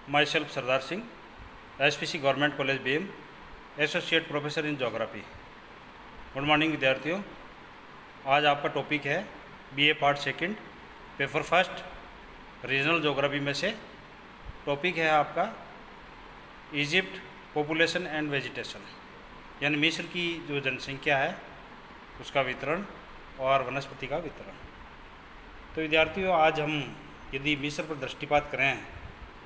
My self Sardar Singh, SPC government college BM, associate professor in geography. Good morning विद्यार्थियों। आज आपका topic है BA part second, paper first, regional geography में से topic है आपका इजिप्ट पॉपुलेशन एंड वेजिटेशन, यानी मिस्र की जो जनसंख्या है उसका वितरण और वनस्पति का वितरण। तो विद्यार्थियों, आज हम यदि मिस्र पर दृष्टिपात करें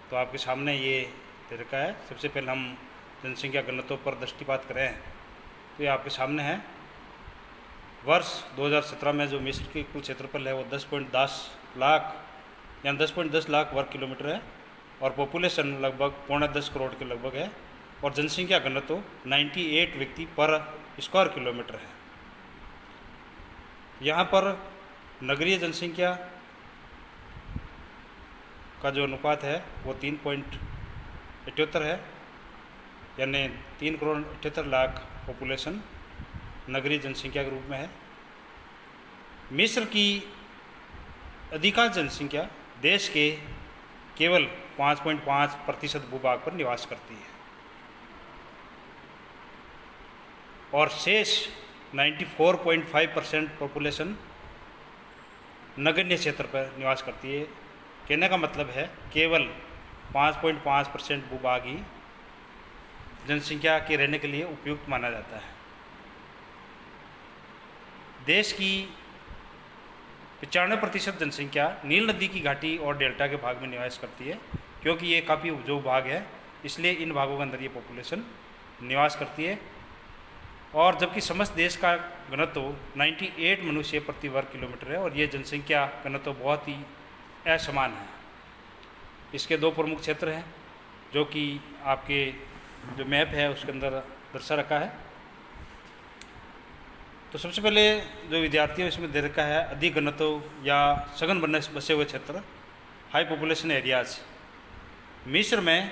तो आपके सामने ये दे रखा है। सबसे पहले हम जनसंख्या घनत्व पर दृष्टिपात करें तो ये आपके सामने है। वर्ष 2017 में जो मिस्र की कुल क्षेत्रफल है वो 10.10 लाख यानी 10.10 लाख वर्ग किलोमीटर है और पॉपुलेशन लगभग 9.25 करोड़ के लगभग है और जनसंख्या घनत्व 98 व्यक्ति पर स्क्वायर किलोमीटर है। यहाँ पर नगरीय जनसंख्या का जो अनुपात है वो 3.78 है, यानी 3 करोड़ 78 लाख पॉपुलेशन नगरीय जनसंख्या के रूप में है। मिस्र की अधिकांश जनसंख्या देश के केवल 5.5% भूभाग पर निवास करती है और शेष 94.5% पॉपुलेशन नगण्य क्षेत्र पर निवास करती है। कहने का मतलब है केवल 5.5% भूभाग ही जनसंख्या के रहने के लिए उपयुक्त माना जाता है। देश की 95% जनसंख्या नील नदी की घाटी और डेल्टा के भाग में निवास करती है। क्योंकि ये काफ़ी उपजाऊ भाग है इसलिए इन भागों के अंदर ये पॉपुलेशन निवास करती है। और जबकि समस्त देश का घनत्व 98 मनुष्य प्रति वर्ग किलोमीटर है और ये जनसंख्या घनत्व बहुत ही असमान है। इसके दो प्रमुख क्षेत्र हैं जो कि आपके जो मैप है उसके अंदर दर्शा रखा है। तो सबसे पहले जो विद्यार्थियों इसमें दे रखा है अधिक घनत्व या सघन बसे हुए क्षेत्र, हाई पॉपुलेशन एरियाज। मिस्र में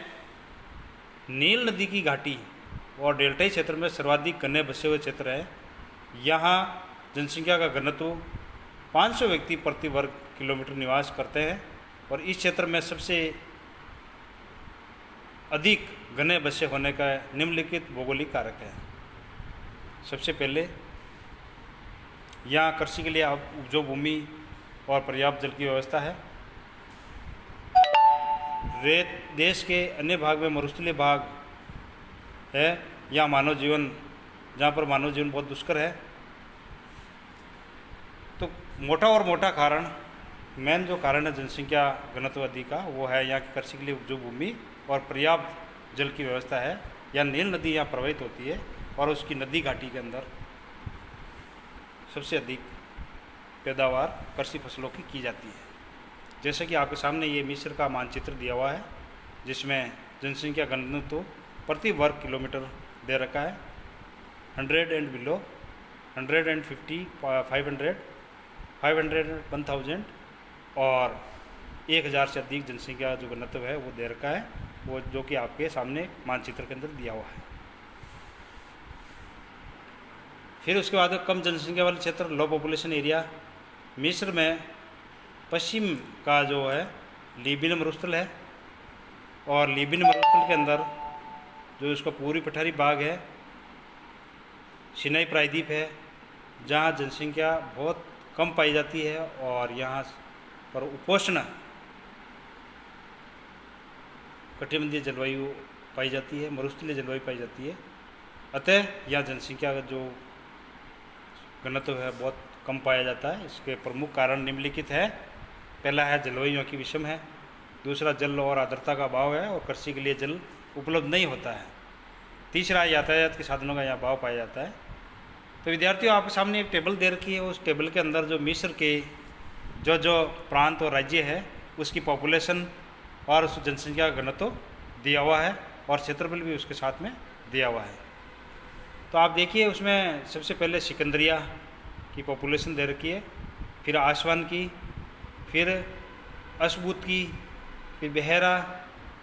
नील नदी की घाटी और डेल्टाई क्षेत्र में सर्वाधिक घने बसे हुए क्षेत्र है। यहाँ जनसंख्या का घनत्व 500 व्यक्ति प्रति वर्ग किलोमीटर निवास करते हैं और इस क्षेत्र में सबसे अधिक घने बसे होने का निम्नलिखित भौगोलिक कारक है। सबसे पहले यहाँ कृषि के लिए उपजाऊ भूमि और पर्याप्त जल की व्यवस्था है। देश के अन्य भाग में मरुस्थलीय भाग है, यहाँ मानव जीवन जहाँ पर मानव जीवन बहुत दुष्कर है। तो मोटा कारण मेन जो कारण है जनसंख्या घनत्व अधिक का वो है यहाँ की कृषि के लिए उपजाऊ भूमि और पर्याप्त जल की व्यवस्था है। या नील नदी यहाँ प्रवाहित होती है और उसकी नदी घाटी के अंदर सबसे अधिक पैदावार कृषि फसलों की जाती है। जैसे कि आपके सामने ये मिस्र का मानचित्र दिया हुआ है जिसमें जनसंख्या घनत्व प्रति वर्ग किलोमीटर दे रखा है 100 एंड बिलो, 150, 500, 500, 1000 और 1000 से अधिक जनसंख्या जो घनत्व है वो दे रखा है, वो जो कि आपके सामने मानचित्र के अंदर दिया हुआ है। फिर उसके बाद कम जनसंख्या वाले क्षेत्र, लो पॉपुलेशन एरिया। मिस्र में पश्चिम का जो है लीबियन मरुस्थल है और लीबियन मरुस्थल के अंदर जो इसका पूरी पठारी भाग है सिनाई प्रायद्वीप है जहाँ जनसंख्या बहुत कम पाई जाती है और यहाँ पर उपोष्ण कटिबंधीय जलवायु पाई जाती है, मरुस्थलीय जलवायु पाई जाती है। अतः यह जनसंख्या का जो घनत्व है बहुत कम पाया जाता है। इसके प्रमुख कारण निम्नलिखित है। पहला है जलवायु की विषम है, दूसरा जल और आर्द्रता का अभाव है और कृषि के लिए जल उपलब्ध नहीं होता है, तीसरा यातायात के साधनों का यहाँ अभाव पाया जाता है। तो विद्यार्थियों, आपके सामने एक टेबल दे रखी है। उस टेबल के अंदर जो मिस्र के जो प्रांत और राज्य है उसकी पॉपुलेशन और उस जनसंख्या का घनत्व दिया हुआ है और क्षेत्रफल भी उसके साथ में दिया हुआ है। तो आप देखिए उसमें सबसे पहले सिकंदरिया की पॉपुलेशन दे रखी है, फिर आसवान की, फिर अशबूत की, फिर बहरा,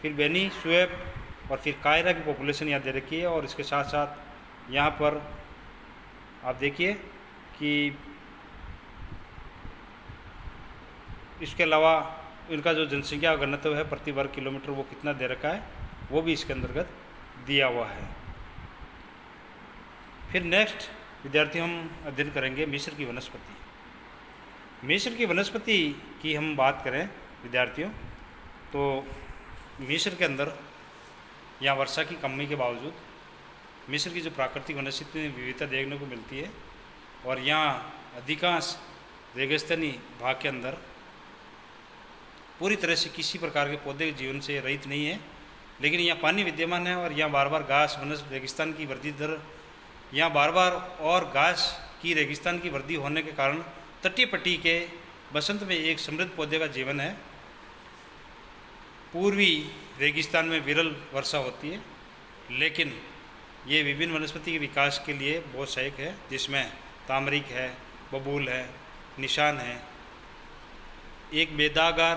फिर बेनी सुएब और फिर कायरा की पॉपुलेशन यहाँ दे रखी है। और इसके साथ साथ यहाँ पर आप देखिए कि इसके अलावा इनका जो जनसंख्या घनत्व है प्रति वर्ग किलोमीटर वो कितना दे रखा है, वो भी इसके अंतर्गत दिया हुआ है। फिर नेक्स्ट विद्यार्थी हम अध्ययन करेंगे मिस्र की वनस्पति। मिस्र की वनस्पति की हम बात करें विद्यार्थियों, तो मिस्र के अंदर यहाँ वर्षा की कमी के बावजूद मिस्र की जो प्राकृतिक वनस्पति विविधता देखने को मिलती है, और यहाँ अधिकांश रेगिस्तानी भाग के अंदर पूरी तरह से किसी प्रकार के पौधे जीवन से रहित नहीं है, लेकिन यहाँ पानी विद्यमान है और यहाँ बार बार घास वनस्पति रेगिस्तान की वृद्धि दर, यहाँ बार बार और घास की रेगिस्तान की वृद्धि होने के कारण तटीय पट्टी के बसंत में एक समृद्ध पौधे का जीवन है। पूर्वी रेगिस्तान में विरल वर्षा होती है, लेकिन ये विभिन्न वनस्पति के विकास के लिए बहुत सहायक है, जिसमें तामरिक है, बबूल है, निशान है, एक बेदागदार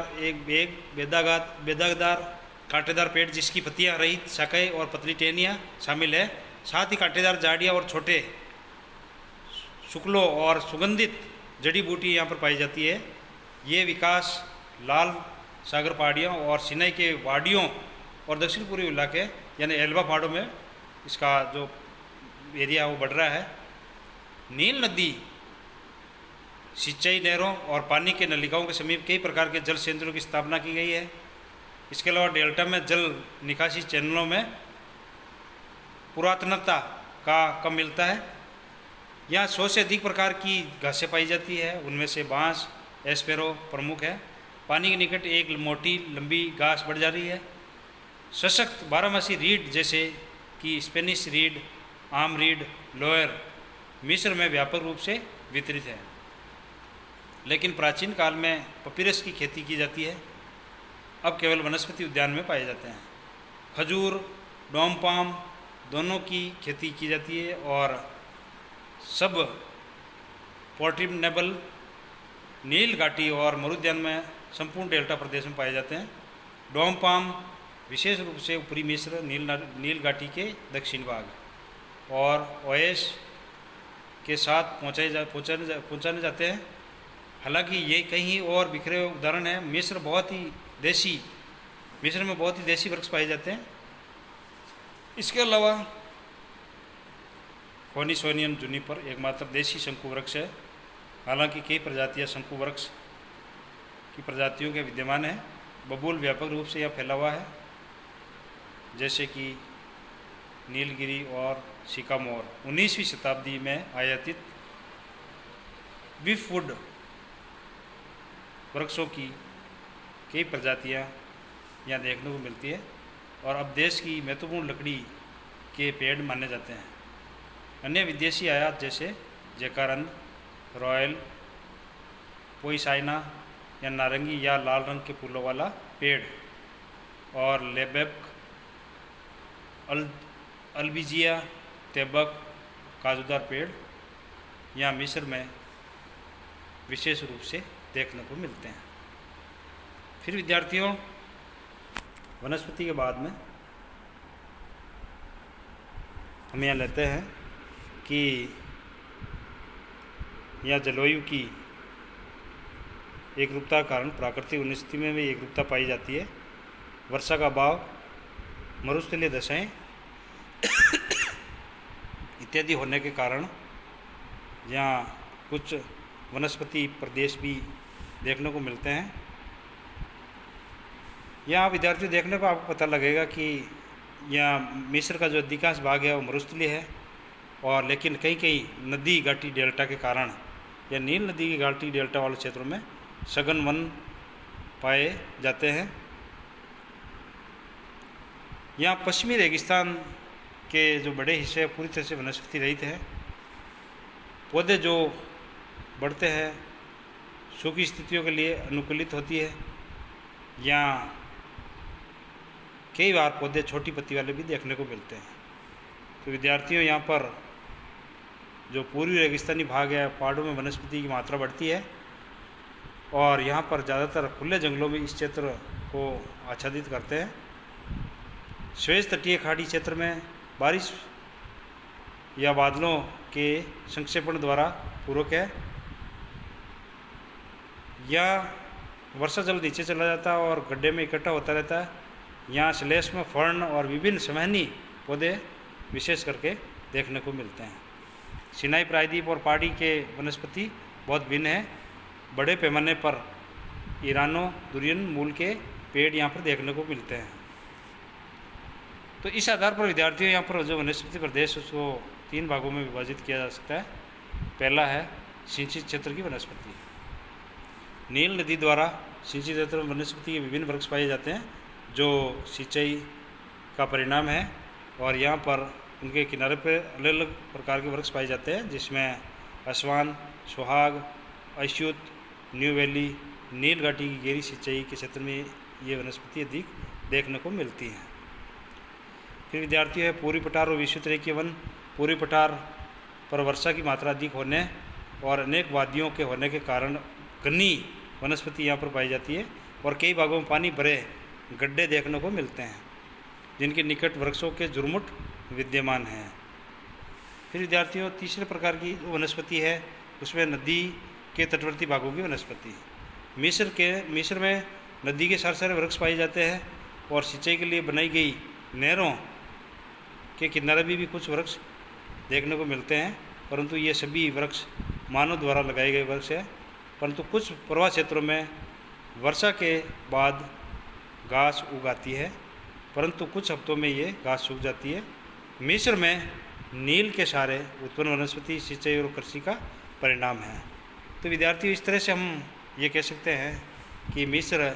कांटेदार पेड़ जिसकी पत्तियां रहित शाखाएं और पतली टहनियाँ शामिल है। साथ ही कांटेदार झाड़ियाँ और छोटे शुक्लों और सुगंधित जड़ी बूटी यहाँ पर पाई जाती है। ये विकास लाल सागर पहाड़ियों और सिनाई के वादियों और दक्षिण पूर्वी इलाके यानी एल्बा पहाड़ों में इसका जो एरिया वो बढ़ रहा है। नील नदी सिंचाई नहरों और पानी के नलिकाओं के समीप कई प्रकार के जल संयंत्रों की स्थापना की गई है। इसके अलावा डेल्टा में जल निकासी चैनलों में पुरातनता का कम मिलता है। यहाँ 100 से अधिक प्रकार की घासें पाई जाती है, उनमें से बांस एस्पेरो प्रमुख है। पानी के निकट एक मोटी लंबी घास बढ़ जा रही है। सशक्त बारहमासी रीड जैसे कि स्पेनिश रीड, आम रीड, लोयर मिस्र में व्यापक रूप से वितरित है, लेकिन प्राचीन काल में पपीरस की खेती की जाती है। अब केवल वनस्पति उद्यान में पाए जाते हैं। खजूर, डोम पाम दोनों की खेती की जाती है और सब पोर्टिनेबल नील घाटी और मरुद्यान में संपूर्ण डेल्टा प्रदेश में पाए जाते हैं। डोम पाम विशेष रूप से ऊपरी मिस्र, नील घाटी के दक्षिण भाग और ओएस के साथ पहुँचाने जाते हैं। हालांकि ये कहीं और बिखरे हुए उदाहरण हैं। मिस्र में बहुत ही देसी वृक्ष पाए जाते हैं। इसके अलावा फोनिसोनियन जूनिपर एकमात्र देसी शंकु वृक्ष है। हालांकि कई प्रजातियां शंकु वृक्ष की प्रजातियों के विद्यमान है। बबूल व्यापक रूप से यह फैला हुआ है, जैसे कि नीलगिरी और सिकामोर। 19वीं शताब्दी में आयातित बीफवुड वृक्षों की कई प्रजातियां यहाँ देखने को मिलती है और अब देश की महत्वपूर्ण लकड़ी के पेड़ माने जाते हैं। अन्य विदेशी आयात जैसे जैकारन, रॉयल, पोइसाइना या नारंगी या लाल रंग के फूलों वाला पेड़ और लेबेक, अल्बिजिया, तेबक, काजूदार पेड़ यहाँ मिस्र में विशेष रूप से देखने को मिलते हैं। फिर विद्यार्थियों, वनस्पति के बाद में हम यहाँ लेते हैं कि यहाँ जलवायु की एकरूपता के कारण प्राकृतिक वनस्पति में भी एकरूपता पाई जाती है। वर्षा का अभाव, मरुस्थलीय दशाएं इत्यादि होने के कारण यहाँ कुछ वनस्पति प्रदेश भी देखने को मिलते हैं। यहाँ विद्यार्थी देखने पर आपको पता लगेगा कि यहाँ मिस्र का जो अधिकांश भाग है वो मरुस्थलीय है, और लेकिन कई कई नदी घाटी डेल्टा के कारण या नील नदी की घाटी डेल्टा वाले क्षेत्रों में सघन वन पाए जाते हैं। यहाँ पश्चिमी रेगिस्तान के जो बड़े हिस्से पूरी तरह से वनस्पति रहित हैं। पौधे जो बढ़ते हैं सूखी स्थितियों के लिए अनुकूलित होती है। यहाँ कई बार पौधे छोटी पत्ती वाले भी देखने को मिलते हैं। तो विद्यार्थियों, यहाँ पर जो पूर्वी रेगिस्तानी भाग है पहाड़ों में वनस्पति की मात्रा बढ़ती है और यहाँ पर ज़्यादातर खुले जंगलों में इस क्षेत्र को आच्छादित करते हैं। स्वेज तटीय खाड़ी क्षेत्र में बारिश या बादलों के संक्षेपण द्वारा पूरक है। या वर्षा जल नीचे चला जाता है और गड्ढे में इकट्ठा होता रहता है। यहाँ स्लैश में फर्न और विभिन्न समूही पौधे विशेष करके देखने को मिलते हैं। सिनाई प्रायद्वीप और पहाड़ी के वनस्पति बहुत भिन्न है। बड़े पैमाने पर ईरानो दुरियन मूल के पेड़ यहाँ पर देखने को मिलते हैं। तो इस आधार पर विद्यार्थियों यहाँ पर जो वनस्पति प्रदेश उसको 3 भागों में विभाजित किया जा सकता है। पहला है सिंचित क्षेत्र की वनस्पति। नील नदी द्वारा सिंचित क्षेत्र में वनस्पति के विभिन्न वृक्ष पाए जाते हैं जो सिंचाई का परिणाम है, और यहाँ पर उनके किनारे पर अलग अलग प्रकार के वृक्ष पाए जाते हैं, जिसमें असवान, सुहाग, अश्युत, न्यू वैली, नील घाटी की गहरी सिंचाई के क्षेत्र में ये वनस्पति अधिक देखने को मिलती हैं। फिर विद्यार्थी है पूरी पठार और विश्व रेखीय वन। पूरी पठार पर वर्षा की मात्रा अधिक होने और अनेक वादियों के होने के कारण घनी वनस्पति यहाँ पर पाई जाती है, और कई भागों में पानी भरे गड्ढे देखने को मिलते हैं जिनके निकट वृक्षों के झुरमुट विद्यमान हैं। फिर विद्यार्थियों तीसरे प्रकार की वनस्पति है उसमें नदी के तटवर्ती भागों की वनस्पति। मिस्र में नदी के सारे सारे वृक्ष पाए जाते हैं, और सिंचाई के लिए बनाई गई नहरों के किनारे भी कुछ वृक्ष देखने को मिलते हैं, परंतु ये सभी वृक्ष मानव द्वारा लगाए गए वृक्ष हैं। परंतु कुछ प्रवाह क्षेत्रों में वर्षा के बाद घास उगाती है, परंतु कुछ हफ्तों में ये घास सूख जाती है। मिस्र में नील के सहारे उत्पन्न वनस्पति सिंचाई और कृषि का परिणाम है। तो विद्यार्थियों इस तरह से हम ये कह सकते हैं कि मिस्र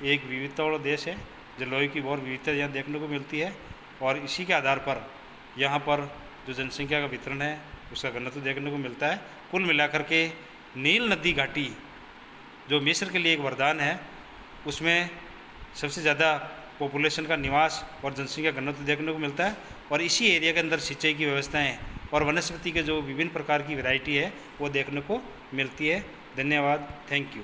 एक विविधता वाला देश है। जलवायु की बहुत विविधता यहाँ देखने को मिलती है, और इसी के आधार पर यहाँ पर जो जनसंख्या का वितरण है उसका घनत्व देखने को मिलता है। कुल मिलाकर के नील नदी घाटी जो मिस्र के लिए एक वरदान है, उसमें सबसे ज़्यादा पॉपुलेशन का निवास और जनसंख्या घनत्व देखने को मिलता है, और इसी एरिया के अंदर सिंचाई की व्यवस्थाएं और वनस्पति के जो विभिन्न प्रकार की वैरायटी है वो देखने को मिलती है। धन्यवाद, थैंक यू।